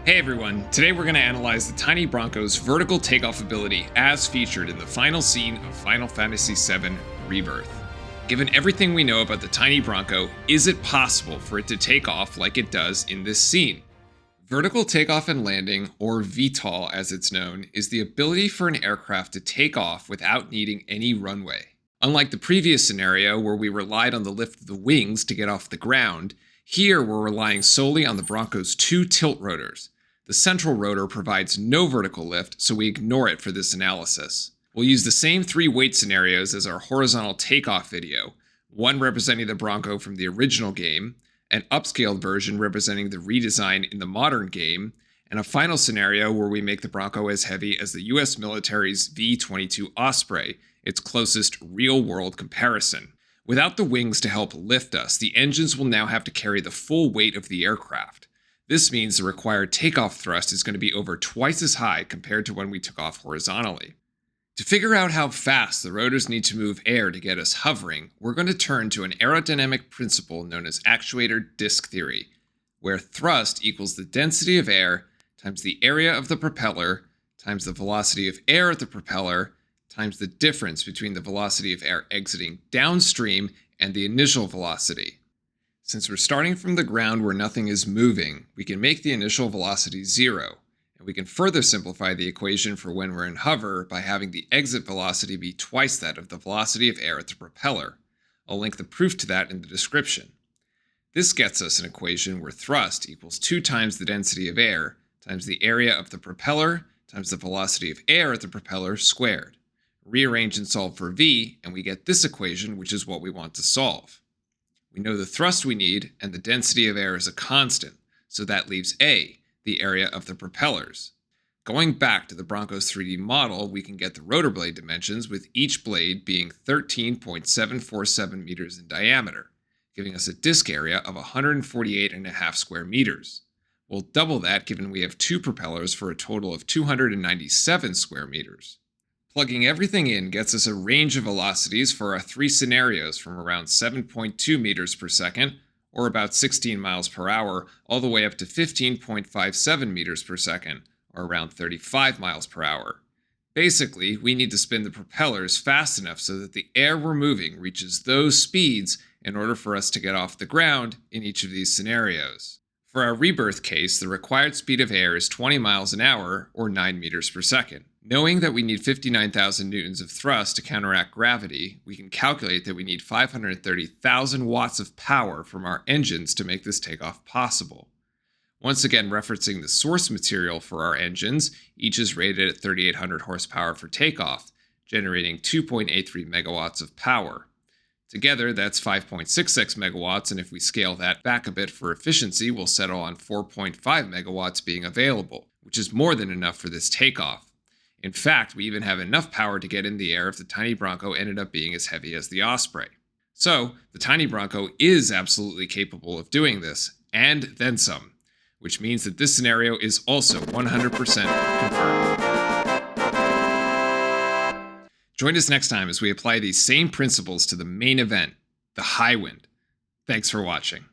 Hey everyone, today we're going to analyze the Tiny Bronco's vertical takeoff ability as featured in the final scene of Final Fantasy VII Rebirth. Given everything we know about the Tiny Bronco, is it possible for it to take off like it does in this scene? Vertical takeoff and landing, or VTOL as it's known, is the ability for an aircraft to take off without needing any runway. Unlike the previous scenario where we relied on the lift of the wings to get off the ground, here we're relying solely on the Bronco's two tilt rotors. The central rotor provides no vertical lift, so we ignore it for this analysis. We'll use the same three weight scenarios as our horizontal takeoff video, one representing the Bronco from the original game, an upscaled version representing the redesign in the modern game, and a final scenario where we make the Bronco as heavy as the US military's V-22 Osprey, its closest real-world comparison. Without the wings to help lift us, the engines will now have to carry the full weight of the aircraft. This means the required takeoff thrust is going to be over twice as high compared to when we took off horizontally. To figure out how fast the rotors need to move air to get us hovering, we're going to turn to an aerodynamic principle known as Actuator Disk Theory, where thrust equals the density of air times the area of the propeller times the velocity of air at the propeller times the difference between the velocity of air exiting downstream and the initial velocity. Since we're starting from the ground where nothing is moving, we can make the initial velocity 0, and we can further simplify the equation for when we're in hover by having the exit velocity be twice that of the velocity of air at the propeller. I'll link the proof to that in the description. This gets us an equation where thrust equals 2 times the density of air times the area of the propeller times the velocity of air at the propeller squared. Rearrange and solve for v, and we get this equation, which is what we want to solve. We know the thrust we need, and the density of air is a constant, so that leaves A, the area of the propellers. Going back to the Bronco's 3D model, we can get the rotor blade dimensions, with each blade being 13.747 meters in diameter, giving us a disk area of 148.5 square meters. We'll double that given we have 2 propellers for a total of 297 square meters. Plugging everything in gets us a range of velocities for our 3 scenarios from around 7.2 meters per second, or about 16 miles per hour, all the way up to 15.57 meters per second, or around 35 miles per hour. Basically, we need to spin the propellers fast enough so that the air we're moving reaches those speeds in order for us to get off the ground in each of these scenarios. For our Rebirth case, the required speed of air is 20 miles an hour, or 9 meters per second. Knowing that we need 59,000 newtons of thrust to counteract gravity, we can calculate that we need 530,000 watts of power from our engines to make this takeoff possible. Once again referencing the source material for our engines, each is rated at 3,800 horsepower for takeoff, generating 2.83 megawatts of power. Together, that's 5.66 megawatts, and if we scale that back a bit for efficiency, we'll settle on 4.5 megawatts being available, which is more than enough for this takeoff. In fact, we even have enough power to get in the air if the Tiny Bronco ended up being as heavy as the Osprey. So, the Tiny Bronco is absolutely capable of doing this, and then some, which means that this scenario is also 100% confirmed. Join us next time as we apply these same principles to the main event, the high wind. Thanks for watching.